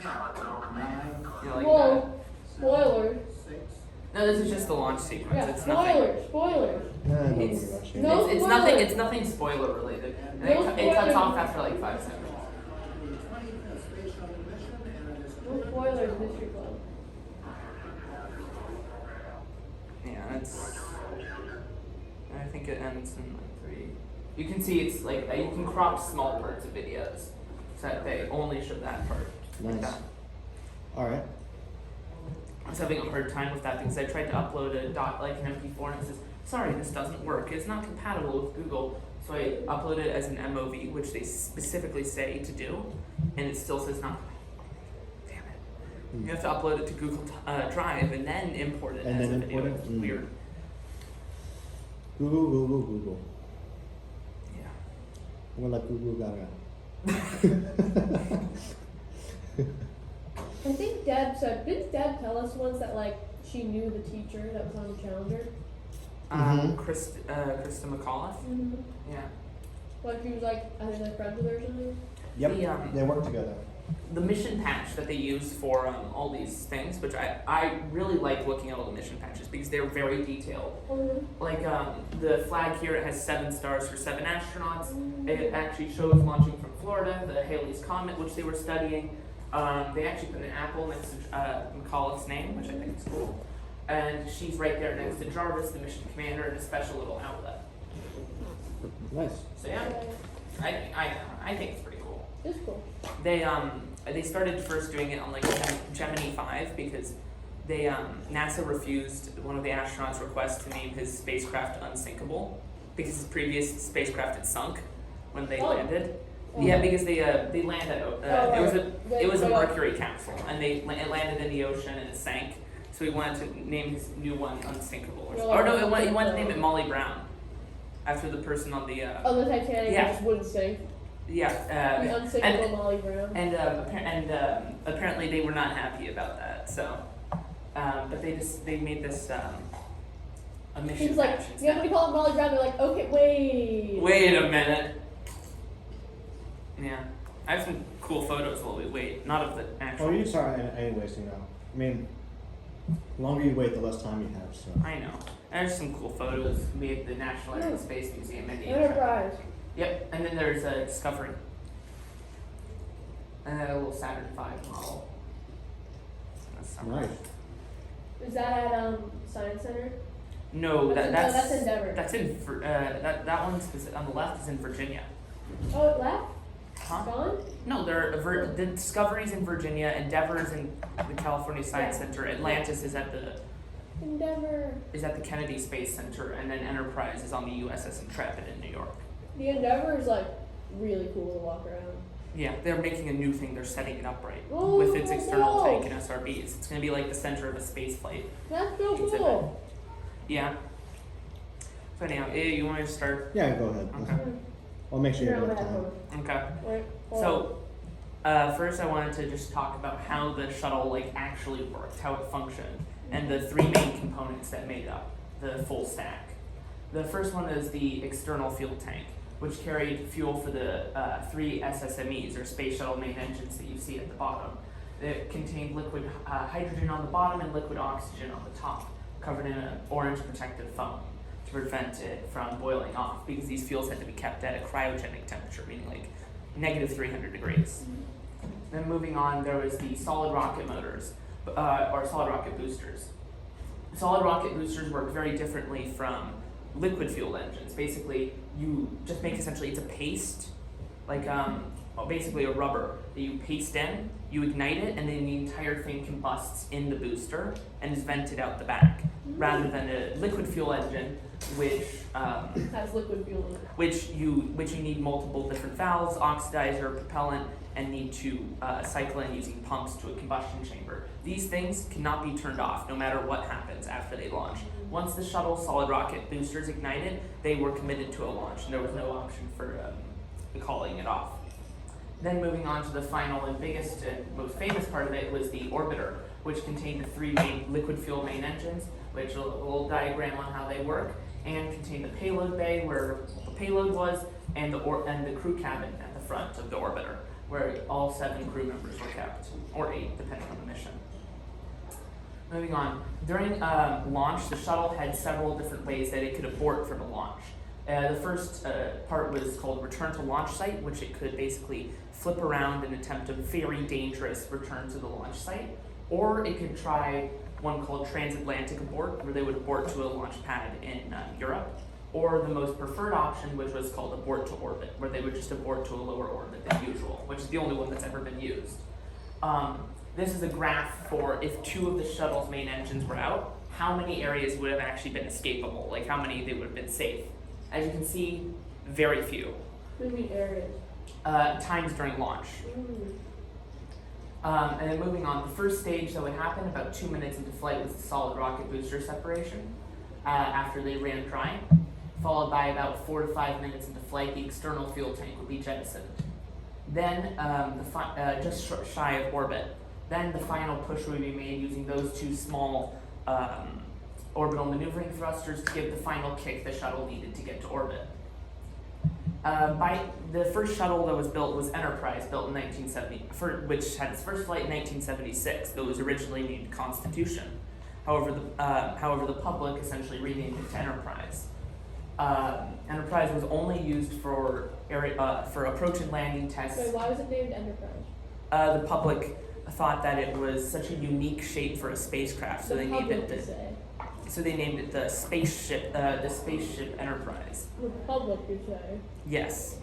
You know, like Whoa, spoilers. no, this is just the launch sequence. Yeah, It's nothing. spoilers. It's, No it's spoilers. nothing. It's nothing spoiler related. And No it cuts spoilers. off after like 5 seconds. No spoilers, Mystery Club. Yeah, it's. I think it ends in like 3. You can see it's like you can crop small parts of videos, so that they only show that part. Like Nice. that. All right. I was having a hard time with that because I tried to upload an MP4 and it says, sorry, this doesn't work. It's not compatible with Google. So I uploaded it as an MOV, which they specifically say to do, and it still says not compatible. Damn it. You have to upload it to Google Drive and then import it And as then a video. import it? It's weird. Google. Yeah. We're like Google Gaga. I think Dad said, didn't Dad tell us once that like she knew the teacher that was on the calendar? Mhm. Krista McAuliffe. Mm-hmm. Yeah. Like she was like, I think they're friends with her or something. Yep. The, They work together. the mission patch that they use for all these things, which I really like looking at all the mission patches because they're very detailed. Mm-hmm. Like the flag here, it has 7 stars for 7 astronauts. It actually shows launching from Florida, the Halley's Comet, which they were studying. They actually put an apple next to McAuliffe's name, which I think is cool. And she's right there next to Jarvis, the mission commander, in a special little outlet. Nice. So yeah, I think it's pretty cool. It's cool. They started first doing it on like Gemini 5 because they NASA refused one of the astronauts' requests to name his spacecraft unsinkable because his previous spacecraft had sunk when they landed. Yeah, because they landed. It was a Mercury capsule, and it landed in the ocean and it sank. So he wanted to name his new one unsinkable, or no, he wanted to name it Molly Brown, after the person on the. On the Titanic, yeah. it just wouldn't sink. Yeah. The unsinkable Molly Brown. And apparently they were not happy about that. So, but they made this a mission. He's like, patch you have to call it Molly Brown. They're like, okay, wait. Wait a minute. Yeah, I have some cool photos while we wait. Not of the actual. Oh, you start anyways, you know. I mean, the longer you wait, the less time you have. So. I know. There's some cool photos made at the National Air and Space Museum in the Enterprise. Yep, and then there's a Discovery. And then a little Saturn V model. That's Nice. Is that at Science Center? No, that's Endeavor. That's in that one's on the left is in Virginia. Oh, it left? Huh? Gone? No, the Discovery's in Virginia, Endeavor's in the California Science Yeah. Center, Atlantis is at Endeavor. the Kennedy Space Center, and then Enterprise is on the USS Intrepid in New York. The Endeavor is like really cool to walk around. Yeah, they're making a new thing. They're setting it up right Oh, with its external whoa. tank and SRBs. It's going to be like the center of a space flight. That's so exhibit. cool. Yeah. So anyhow, you want me to start? Yeah, go ahead. Okay. I'll make sure you Here, have I'm enough gonna time. Okay. Wait, hold on. So, first I wanted to just talk about how the shuttle like actually worked, how it functioned, and the 3 main components that made up the full stack. The first one is the external fuel tank, which carried fuel for the 3 SSMEs, or Space Shuttle Main Engines that you see at the bottom. It contained liquid hydrogen on the bottom and liquid oxygen on the top, covered in an orange protective foam to prevent it from boiling off, because these fuels had to be kept at a cryogenic temperature, meaning like negative 300 degrees. Then moving on, there was the solid rocket motors, or solid rocket boosters. Solid rocket boosters work very differently from liquid fuel engines. Basically, you just make essentially, it's a paste, like basically a rubber that you paste in, you ignite it, and then the entire thing combusts in the booster and is vented out the back, rather than a liquid fuel engine, which has liquid fuel in it. which you need multiple different valves, oxidizer, propellant, and need to cycle in using pumps to a combustion chamber. These things cannot be turned off no matter what happens after they launch. Once the shuttle solid rocket boosters ignited, they were committed to a launch, and there was no option for calling it off. Then moving on to the final and biggest and most famous part of it was the orbiter, which contained the 3 main liquid fuel main engines, which a little diagram on how they work, and contained the payload bay where the payload was, and the crew cabin at the front of the orbiter. where all 7 crew members were kept, or 8, depending on the mission. Moving on, during launch, the shuttle had several different ways that it could abort from a launch. The first part was called return to launch site, which it could basically flip around and attempt a very dangerous return to the launch site, or it could try one called transatlantic abort, where they would abort to a launch pad in Europe, or the most preferred option, which was called abort to orbit, where they would just abort to a lower orbit than usual, which is the only one that's ever been used. This is a graph for if 2 of the shuttle's main engines were out, how many areas would have actually been escapable, like how many they would have been safe. As you can see, very few. What do you mean areas? Times during launch. And then moving on, the first stage that would happen about 2 minutes into flight was the solid rocket booster separation after they ran dry, followed by about 4 to 5 minutes into flight, the external fuel tank would be jettisoned. Then, just shy of orbit, then the final push would be made using those 2 small orbital maneuvering thrusters to give the final kick the shuttle needed to get to orbit. The first shuttle that was built was Enterprise, built in 1970, which had its first flight in 1976, though it was originally named Constitution. However, the public essentially renamed it to Enterprise. Enterprise was only used for approach and landing tests. Wait, why was it named Enterprise? The public thought that it was such a unique shape for a spacecraft, so they named it the spaceship Enterprise. The public, you say? Yes.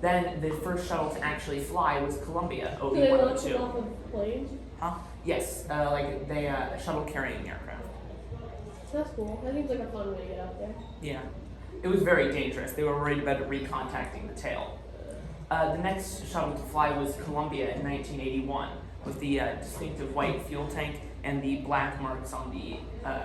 Then the first shuttle to actually fly was Columbia, So they launched them OB-102. off of planes? Huh? Yes, a shuttle carrying aircraft. That's cool. That seems like a fun way to get out there. Yeah. It was very dangerous. They were worried about it recontacting the tail. The next shuttle to fly was Columbia in 1981, with the distinctive white fuel tank and the black marks on the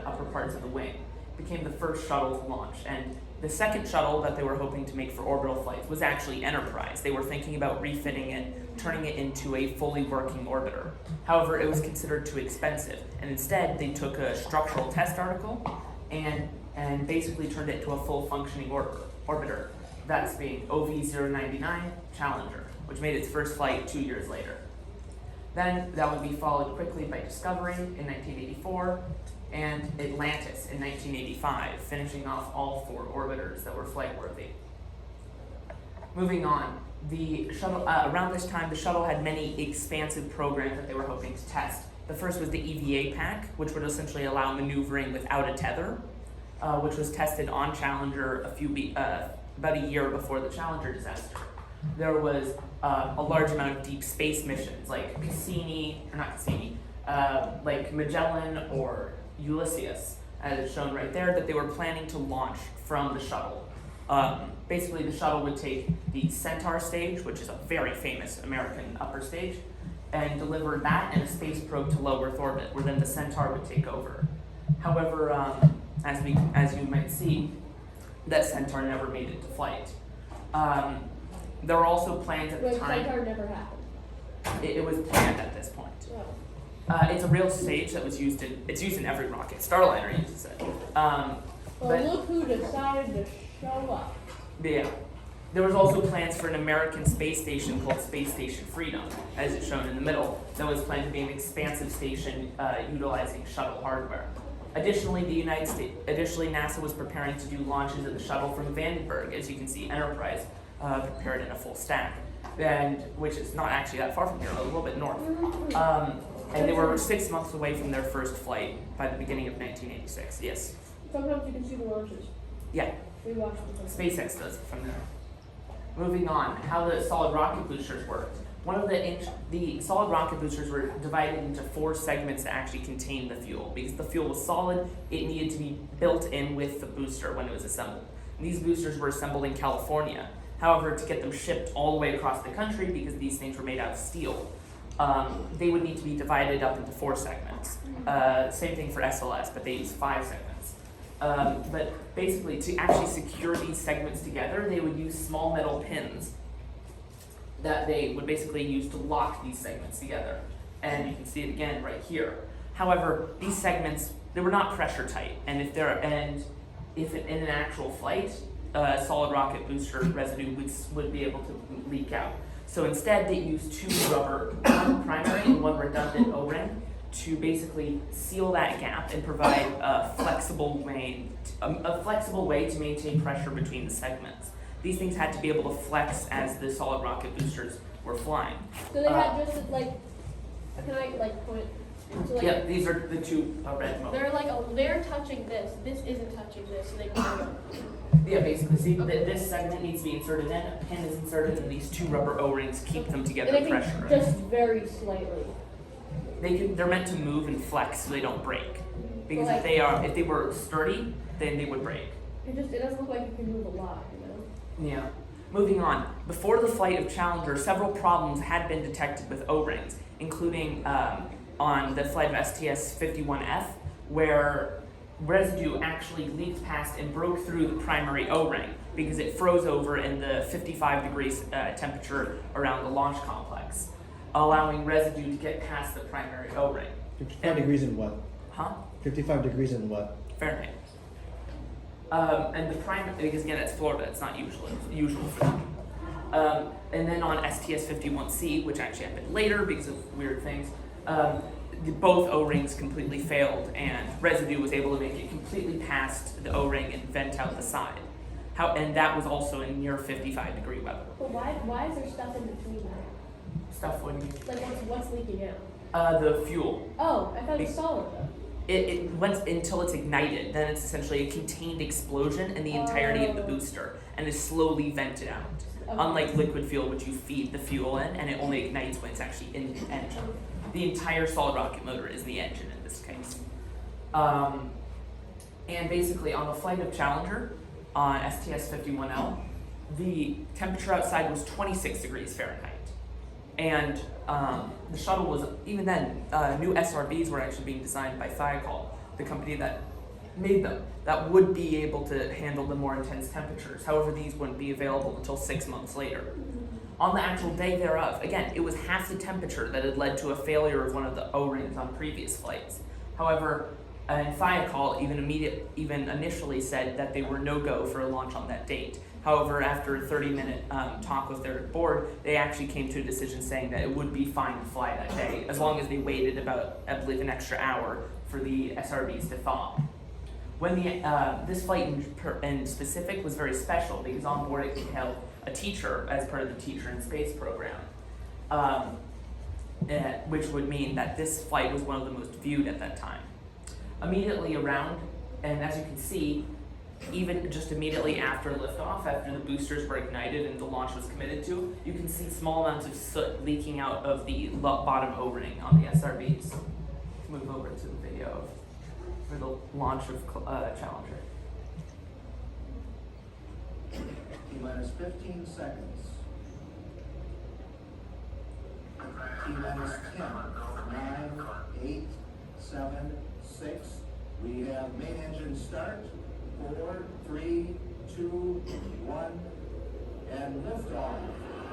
upper parts of the wing. It became the first shuttle to launch, and the second shuttle that they were hoping to make for orbital flights was actually Enterprise. They were thinking about refitting it, turning it into a fully working orbiter. However, it was considered too expensive, and instead they took a structural test article and basically turned it into a full functioning orbiter. That's being OV-099 Challenger, which made its first flight 2 years later. Then that would be followed quickly by Discovery in 1984 and Atlantis in 1985, finishing off all 4 orbiters that were flight-worthy. Moving on, the shuttle. Around this time, the shuttle had many expansive programs that they were hoping to test. The first was the EVA pack, which would essentially allow maneuvering without a tether, which was tested on Challenger about a year before the Challenger disaster. There was a large amount of deep space missions like like Magellan or Ulysses, as it's shown right there, that they were planning to launch from the shuttle. Basically, the shuttle would take the Centaur stage, which is a very famous American upper stage, and deliver that and a space probe to low Earth orbit, where then the Centaur would take over. However, as you might see, that Centaur never made it to flight. There were also plans at the time. Centaur never happened. It was planned at this point. Wow. It's a real stage that was used in every rocket. Starliner uses it. Well, But look who decided to show up. yeah, there was also plans for an American space station called Space Station Freedom, as it's shown in the middle, that was planned to be an expansive station utilizing shuttle hardware. Additionally, NASA was preparing to do launches of the shuttle from Vandenberg, as you can see, Enterprise prepared in a full stack, and which is not actually that far from here, a little bit north. And they were 6 months away from their first flight by the beginning of 1986. Yes. Sometimes you can see the launches. Yeah. We watched them. SpaceX does it from there. Moving on, how the solid rocket boosters worked. The solid rocket boosters were divided into 4 segments to actually contain the fuel. Because the fuel was solid, it needed to be built in with the booster when it was assembled. And these boosters were assembled in California. However, to get them shipped all the way across the country, because these things were made out of steel, they would need to be divided up into 4 segments. Same thing for SLS, but they use 5 segments. But basically, to actually secure these segments together, they would use small metal pins that they would basically use to lock these segments together. And you can see it again right here. However, these segments, they were not pressure tight, and if in an actual flight, solid rocket booster residue would be able to leak out. So instead, they used one primary and one redundant O-ring to basically seal that gap and provide a flexible way to maintain pressure between the segments. These things had to be able to flex as the solid rocket boosters were flying. So they had just like, can I like point? So like, Yep, these are the two red motors. they're like, they're touching this. This isn't touching this. So they can go. Yeah, basically, see, this segment needs to be inserted in, a pin is inserted, and these two rubber O-rings keep them together And with they pressure. can just very slightly. They're meant to move and flex so they don't break. Because Like- if they were sturdy, then they would break. It doesn't look like you can move a lot, you know? Yeah. Moving on. Before the flight of Challenger, several problems had been detected with O-rings, including on the flight of STS-51F, where residue actually leaked past and broke through the primary O-ring because it froze over in the 55 degrees temperature around the launch complex, allowing residue to get past the primary O-ring. 55 degrees in what? Huh? 55 degrees in what? Fahrenheit. And the primary, because again, it's Florida, it's not usual for them. And then on STS-51C, which actually happened later because of weird things, both O-rings completely failed, and residue was able to make it completely past the O-ring and vent out the side. And that was also in near 55 degree weather. But why is there stuff in between that? Stuff when Like what's leaking out? the fuel. Oh, I thought it was solid though. It went until it's ignited, then it's essentially a contained explosion in the entirety of the booster and is slowly vented out. Okay. Unlike liquid fuel, which you feed the fuel in and it only ignites when it's actually in the engine. The entire solid rocket motor is the engine in this case. And basically on the flight of Challenger on STS-51L, the temperature outside was 26 degrees Fahrenheit. And the shuttle was, even then, new SRBs were actually being designed by Wyckoff, the company that made them, that would be able to handle the more intense temperatures. However, these wouldn't be available until 6 months later. On the actual day thereof, again, it was half the temperature that had led to a failure of one of the O-rings on previous flights. However, Wyckoff even initially said that they were no-go for a launch on that date. However, after a 30-minute talk with their board, they actually came to a decision saying that it would be fine to fly that day, as long as they waited about, I believe, an extra hour for the SRBs to thaw. When this flight in specific was very special because on board it held a teacher as part of the Teacher in Space program, which would mean that this flight was one of the most viewed at that time. Immediately around, and as you can see, even just immediately after liftoff, after the boosters were ignited and the launch was committed to, you can see small amounts of soot leaking out of the bottom O-ring on the SRBs. Let's move over to the video for the launch of Challenger. T-minus 15 seconds. T-minus 10, 9, 8, 7, 6. We have main engine start. 4, 3, 2, 1, and liftoff.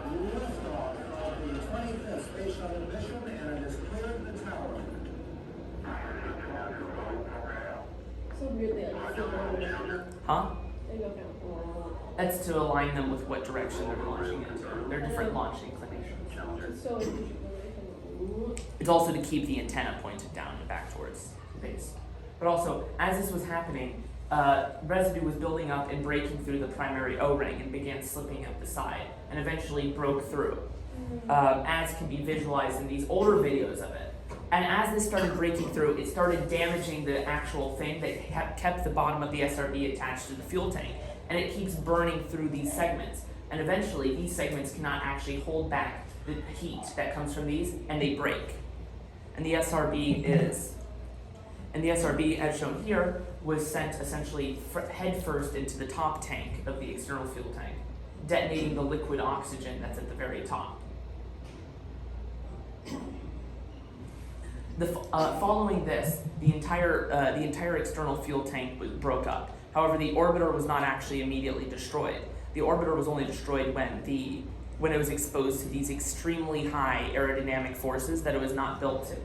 Liftoff of the 25th Space Shuttle mission, and it has cleared the tower. So weird they like flip over. Huh? They go down. That's to align them with what direction they're launching into. They're different launch inclinations. It's so interesting. It's also to keep the antenna pointed down and back towards base. But also, as this was happening, residue was building up and breaking through the primary O-ring and began slipping out the side and eventually broke through, as can be visualized in these older videos of it. And as this started breaking through, it started damaging the actual thing that kept the bottom of the SRB attached to the fuel tank. And it keeps burning through these segments. And eventually, these segments cannot actually hold back the heat that comes from these, and they break. And the SRB, as shown here, was sent essentially head first into the top tank of the external fuel tank, detonating the liquid oxygen that's at the very top. Following this, the entire external fuel tank broke up. However, the orbiter was not actually immediately destroyed. The orbiter was only destroyed when it was exposed to these extremely high aerodynamic forces that it was not built to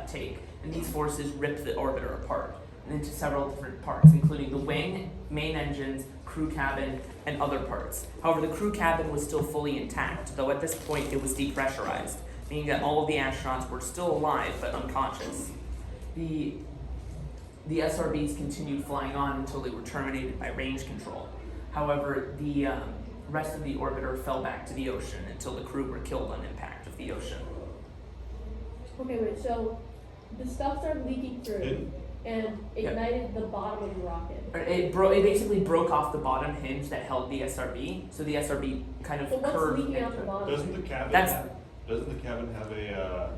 take. And these forces ripped the orbiter apart. into several different parts, including the wing, main engines, crew cabin, and other parts. However, the crew cabin was still fully intact, though at this point it was depressurized, meaning that all of the astronauts were still alive but unconscious. The SRBs continued flying on until they were terminated by range control. However, the rest of the orbiter fell back to the ocean until the crew were killed on impact of the ocean. Okay, wait, so the stuff started leaking through and ignited the bottom of the rocket. It basically broke off the bottom hinge that held the SRB, so the SRB kind of So what's curved leaking out into the it. bottom? Doesn't the cabin have a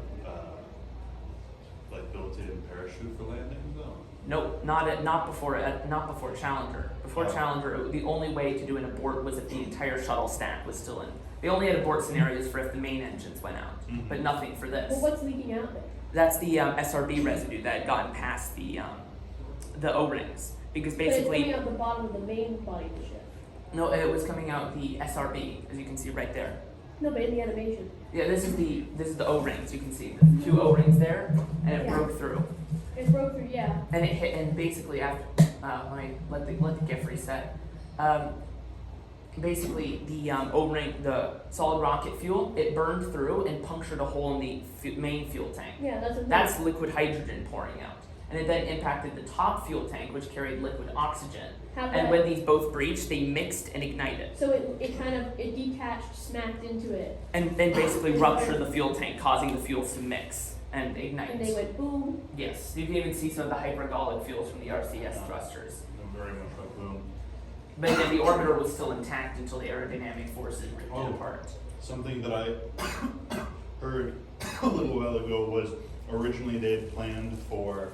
like built-in parachute for landing though? Nope, not before Challenger. Before Oh. Challenger, the only way to do an abort was if the entire shuttle stack was still in. They only had abort scenarios for if the main engines went out, but nothing for this. Well, what's leaking out there? That's the SRB residue that had gotten past the O-rings, because basically But it's coming out the bottom of the main body of the ship. no, it was coming out the SRB, as you can see right there. No, but in the animation. Yeah, this is the O-rings. You can see the two O-rings there, and it Yeah. broke through. It broke through, yeah. And it hit, and basically after, let the GIF reset. Basically, the O-ring, the solid rocket fuel, it burned through and punctured a hole in the main fuel tank. Yeah, that's what That's liquid hydrogen pouring out. And it then impacted the top fuel tank, which carried liquid oxygen. And when these both breached, they mixed and ignited. So it detached, smacked into it, And then basically ruptured the fuel tank, causing the fuels to mix and ignite. and they went boom. Yes, you can even see some of the hypergolic fuels from the RCS thrusters. Very much like boom. But then the orbiter was still intact until the aerodynamic forces ripped it Oh. apart. Something that I heard a little while ago was originally they had planned for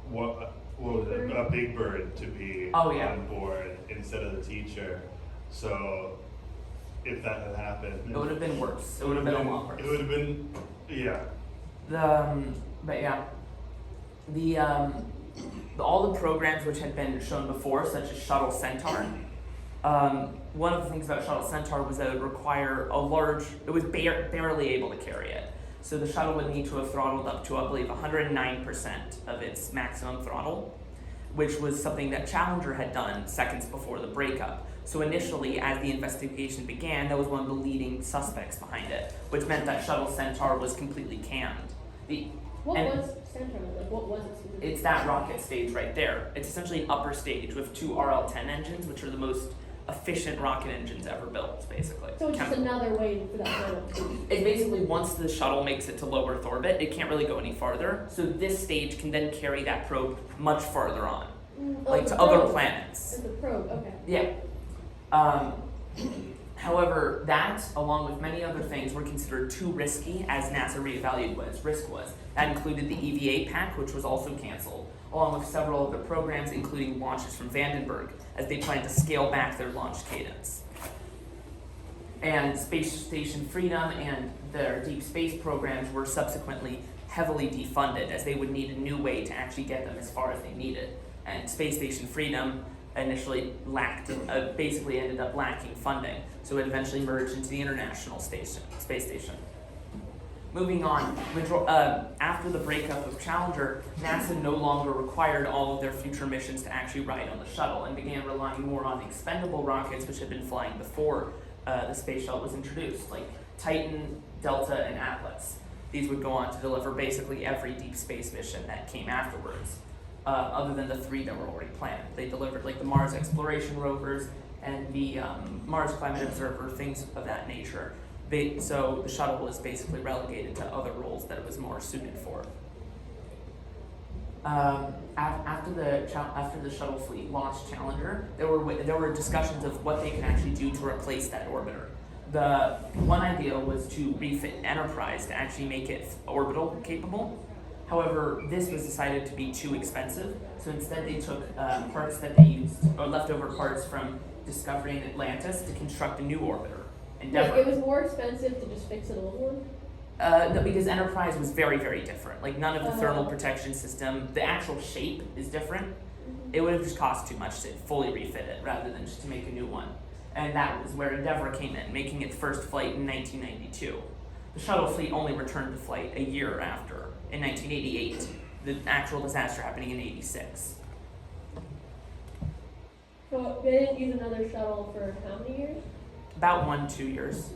what was it? A Big Bird to be Oh, yeah. on board instead of the teacher. So if that had happened, It would have been worse. It would have been a lot worse. It would have been, yeah. But yeah, all the programs which had been shown before, such as Shuttle Centaur, one of the things about Shuttle Centaur was that it would require it was barely able to carry it. So the shuttle would need to have throttled up to, I believe, 109% of its maximum throttle, which was something that Challenger had done seconds before the breakup. So initially, as the investigation began, that was one of the leading suspects behind it, which meant that Shuttle Centaur was completely canned. What And- was Centaur? Like, what was it specifically? It's that rocket stage right there. It's essentially an upper stage with two RL-10 engines, which are the most efficient rocket engines ever built, basically. So it's just another way for that planet to be. It's basically once the shuttle makes it to low Earth orbit, it can't really go any farther. So this stage can then carry that probe much farther on, like it's to a other probe. planets. It's a probe, okay. Yeah. However, that, along with many other things, were considered too risky as NASA reevaluated what its risk was. That included the EVA pack, which was also canceled, along with several other programs, including launches from Vandenberg, as they planned to scale back their launch cadence. And Space Station Freedom and their deep space programs were subsequently heavily defunded, as they would need a new way to actually get them as far as they needed. And Space Station Freedom initially basically ended up lacking funding, so it eventually merged into the International Space Station. Moving on, after the breakup of Challenger, NASA no longer required all of their future missions to actually ride on the shuttle and began relying more on expendable rockets which had been flying before the space shuttle was introduced, like Titan, Delta, and Atlas. These would go on to deliver basically every deep space mission that came afterwards, other than the three that were already planned. They delivered like the Mars exploration rovers and the Mars Climate Observer, things of that nature. So the shuttle was basically relegated to other roles that it was more suited for. After the shuttle fleet launched Challenger, there were discussions of what they could actually do to replace that orbiter. The one idea was to refit Enterprise to actually make it orbital capable. However, this was decided to be too expensive, so instead they took parts that they used, or leftover parts from Discovery and Atlantis, to construct a new orbiter. Endeavour. Like, it was more expensive to just fix an old one? No, because Enterprise was very, very different. Like, none of the thermal protection system, the actual shape is different. It would have just cost too much to fully refit it rather than just to make a new one. And that was where Endeavour came in, making its first flight in 1992. The shuttle fleet only returned to flight a year after. In 1988, the actual disaster happening in '86. So they didn't use another shuttle for how many years? About 1-2 years.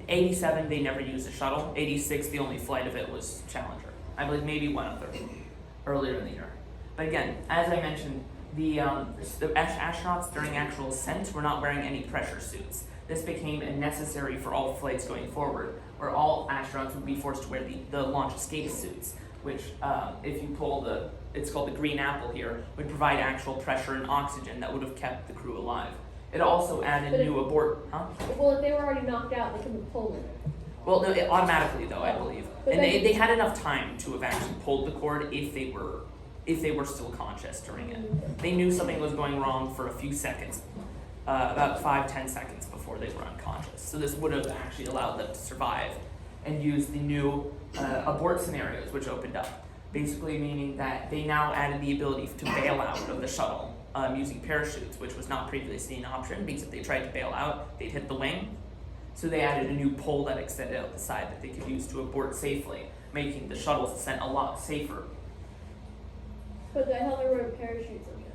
87 they never used a shuttle. 86 the only flight of it was Challenger. I believe maybe one other earlier in the year. But again, as I mentioned, the astronauts during actual ascent were not wearing any pressure suits. This became necessary for all flights going forward, where all astronauts would be forced to wear the launch escape suits, which, if you pull it's called the green apple here, would provide actual pressure and oxygen that would have kept the crew alive. It also added But new abort, Well, if they were already knocked out, they couldn't have pulled it. Well, no, automatically though, I believe. But And then- they had enough time to have actually pulled the cord if they were still conscious during it. They knew something was going wrong for a few seconds, about 5-10 seconds before they were unconscious. So this would have actually allowed them to survive and use the new abort scenarios which opened up. Basically meaning that they now added the ability to bail out of the shuttle using parachutes, which was not previously an option because if they tried to bail out, they'd hit the wing. So they added a new pole that extended out the side that they could use to abort safely, making the shuttle's ascent a lot safer. But I thought there were parachutes on it.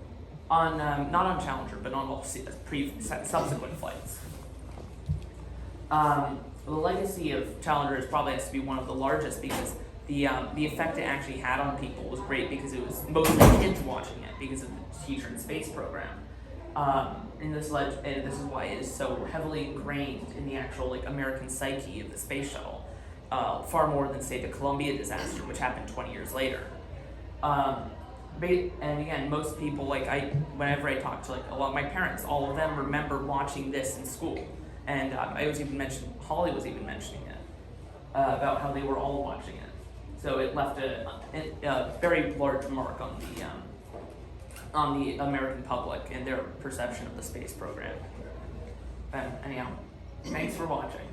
On not on Challenger, but on all subsequent flights. The legacy of Challenger probably has to be one of the largest because the effect it actually had on people was great because it was mostly kids watching it because of the Teacher in Space program. And this is why it is so heavily ingrained in the actual American psyche of the space shuttle, far more than say the Columbia disaster, which happened 20 years later. And again, most people whenever I talk to a lot of my parents, all of them remember watching this in school. And Holly was even mentioning it about how they were all watching it. So it left a very large mark on the American public and their perception of the space program. Anyhow, thanks for watching.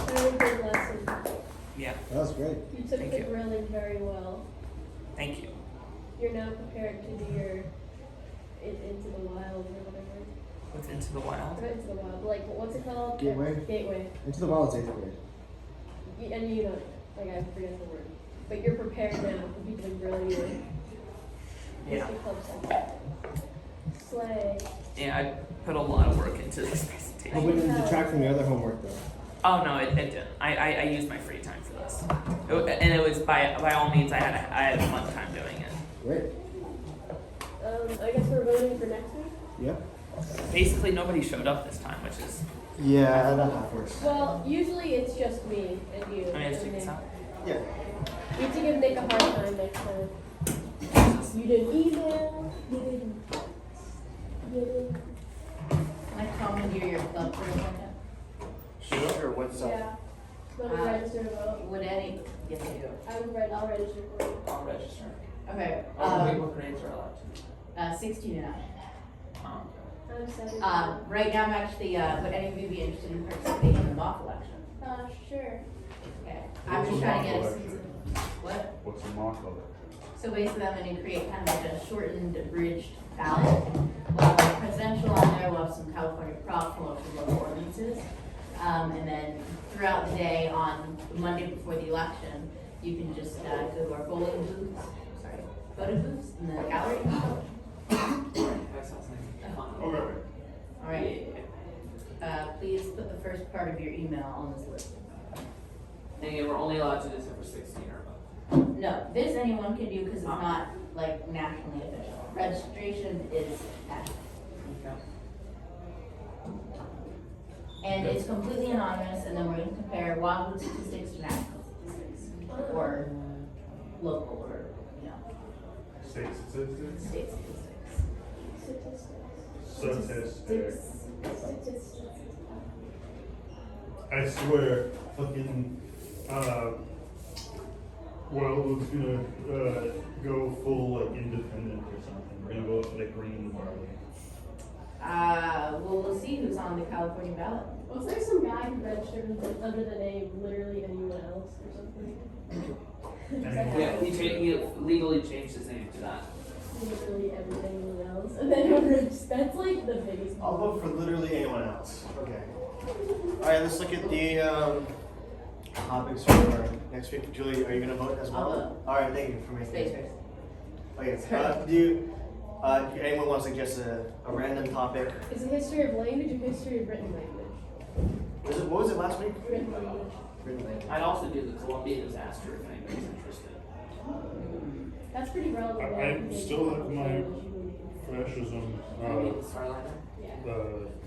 Very good lesson. Yeah, That was great. You took Thank the you. grilling very well. thank you. You're now prepared to do your into the wild or whatever. What's Into the Wild? Not into the wild, like what's it called? Gateway? Gateway. Into the Wild's 8th grade. And you know, I forget the word. But you're prepared now for people to grill you. Yeah. Whiskey Club Center. Slay. Yeah, I put a lot of work into this Oh, presentation. but it didn't detract from the other homework though. Oh no, it didn't. I used my free time for this, and it was by all means I had a fun time doing it. Great. I guess we're voting for next week. Yep. Basically, nobody showed up this time, which is Yeah, that happens. Well, usually it's just me and you. I mean, it's and it's Nick. not. Yeah. You have to give Nick a hard time next time. You didn't email. You didn't. Can I commandeer your club for a second? Sure, what's up? Yeah. Let me register to vote. Would any, yes I do. I'll register for you. I'll register. Okay, What grades are allowed to? 16 and up. I'm 7. Right now I'm actually, would any of you be interested in participating in the mock election? Sure. Okay, I'm What's just a trying to mock get a election? sense of, what? What's a mock of it? So basically I'm gonna create kind of like a shortened, abridged ballot. We'll have like presidential on there, we'll have some California props, we'll have some local ordinances. And then throughout the day on Monday before the election, you can just go to our voting booths, photo booths in the gallery. That sounds like fun. Okay. All right. Please put the first part of your email on this list. And we're only allowed to do this for 16 or above. No, this anyone can do because it's not like nationally official. Registration is national. Okay. And it's completely anonymous, and then we're going to compare Wildwood statistics to national statistics. Or local, or, you know, State statistics? state statistics. Statistics. Statistics. I swear, fucking, Wildwood's gonna, go full, independent or something. We're gonna go for the green party. Well, we'll see who's on the California ballot. Was there some guy who registered under the name literally anyone else or something? Yeah, he legally changed his name to that. Literally everything else. And then that's like the biggest. I'll vote for literally anyone else. Okay. Alright, let's look at the topics for next week. Julie, are you gonna vote as well? I'll vote. All right, thank you for making Space it. race. Okay. Do anyone want to suggest a random topic? Is it history of language or history of written language? What was it last week? Written language. Written language. I'd also do the Colombian disaster if anybody's interested. That's pretty relevant. I still have my fascism, Maybe the Starliner. Yeah.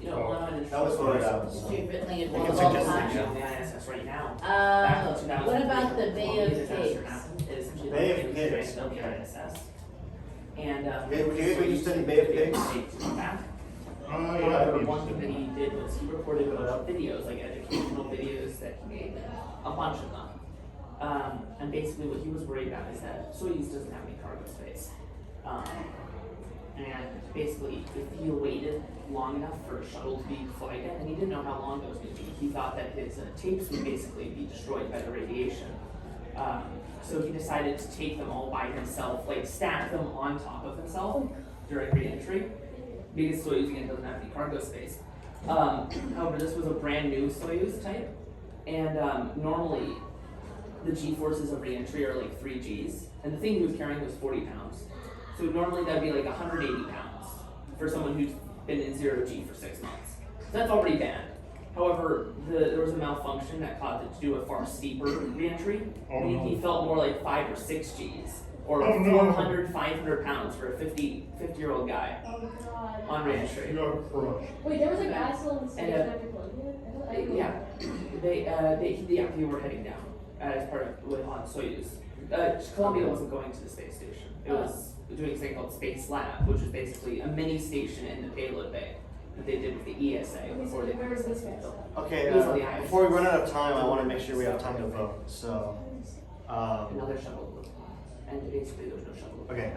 You know, one of the That was voted out. History of written language We of can all suggest time. Section of the ISS right now. Back in 2003, What about the Bay Colombian of disaster Pigs? happened. It essentially Bay of like Pigs, of the okay. ISS. And Okay, would you guys be interested in Bay of Pigs? Back. yeah, However, I'd be one thing that interested. he did was he recorded a bunch of videos, like educational videos that he made, a bunch of them. And basically what he was worried about is that Soyuz doesn't have any cargo space. And basically, if he waited long enough for a shuttle to be flighted, and he didn't know how long it was going to be, he thought that his tapes would basically be destroyed by the radiation. So he decided to take them all by himself, like stack them on top of himself during re-entry, because Soyuz again doesn't have any cargo space. However, this was a brand new Soyuz type, and normally the G-forces of re-entry are like 3 Gs, and the thing he was carrying was 40 pounds. So normally that'd be like 180 pounds for someone who's been in 0 G for 6 months. So that's already bad. However, there was a malfunction that caused it to do a far steeper re-entry. Oh, And no. he felt more like 5 or 6 Gs, or Oh, no. 400, 500 pounds for a 50-year-old guy Oh god. on re-entry. You got crushed. Wait, there was a guy still in the station And, after Columbia? I don't know. Yeah, they were heading down as part of on Soyuz. Columbia wasn't going to the space station. It was doing a thing called Space Lab, which is basically a mini station in the payload bay that they did with the ESA before they Where is this guy? Okay, It was on the ISS. before we run out of time, I want to make sure we have time to vote. So, Another shuttle was and basically there was no shuttle. Okay.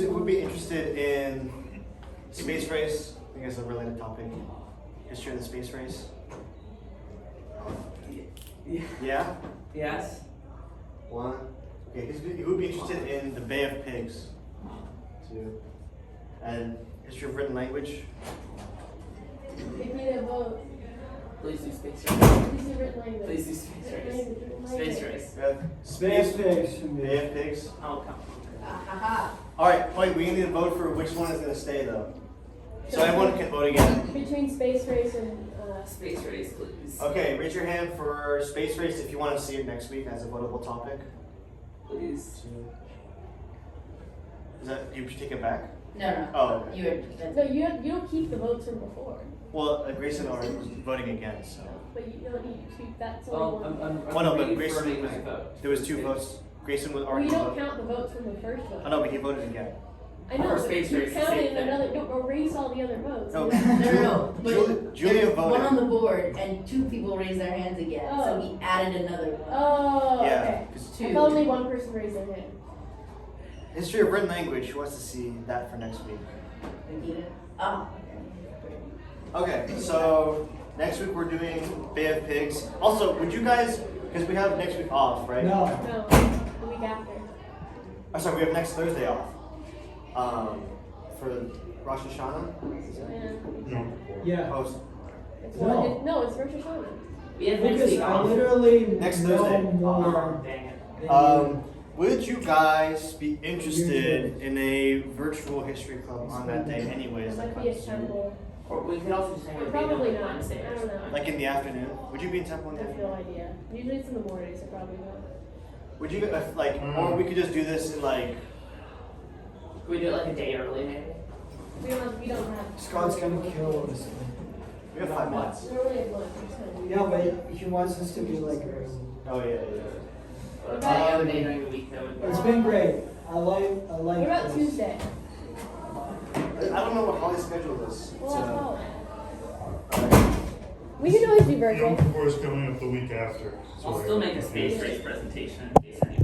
Who would be interested in space race? I think it's a related topic. History of the space race. Yeah. Yeah. Yes. One. Okay. Who would be interested in the Bay of Pigs? 2. And history of written language. Pick me to vote. Please do space race. Please do written language. Please do space race. Written Space language. race. Space Pigs. Bay of Pigs. Oh come. Haha. All right. Wait. We need to vote for which one is going to stay though. So everyone can vote again. Between space race and Space race, please. Okay. Raise your hand for space race if you want to see it next week as a votable topic. Please. Is that you should take it back? No. Oh, okay. You were. no, you don't keep the votes from before, Well, Greyson already was voting again, so. but you don't need to keep that's Well, only one. I'm Well, no, but reaffirming Greyson my vote. There was 2 votes. Greyson was Well, already you don't voted. count the votes from the first vote. Oh no, but he voted again. I know, For but space you race, counted same in thing. another. No, erase all the other votes. No. No. But Julia there's voted. one on the board and 2 people raised their hands again, so Oh. we added another one. Oh, Yeah. okay. 'cause I thought only one person raised their hand. History of written language. Who wants to see that for next week? Nikita? Oh, okay. Okay, so next week we're doing Bay of Pigs. Also, would you guys, because we have next week off, right? No, the week after. Oh, sorry, we have next Thursday off. For Rosh Hashanah. And No. Yeah. Oh, it's No. one, no, it's Rosh Hashanah. We have next Because week I off. literally Next know Thursday. more Dang it. than Um, would you guys be interested in a virtual history club on that day anyways? It Like, might be a on Zoom? temple. Or we could also just hang out Probably on not. Wednesday I or don't know. something. Like in the afternoon? Would you be in temple in I the have afternoon? no idea. Usually it's in the morning, so probably not. Would you like, or we could just do this in like, Could we do it like a day early maybe? We don't have. Scott's gonna kill us. we have 5 minutes. We only have lunch. It's fine. Yeah, but he wants us to be like her. Oh yeah, yeah. Or any other day during the week that would It's work. been great. I like What about this. Tuesday? I don't know what Holly's schedule is. Well, that's all. Alright. We can always do Yom virtual. Kippur is coming up the week after. I'll so still I- make a space race presentation in case anyone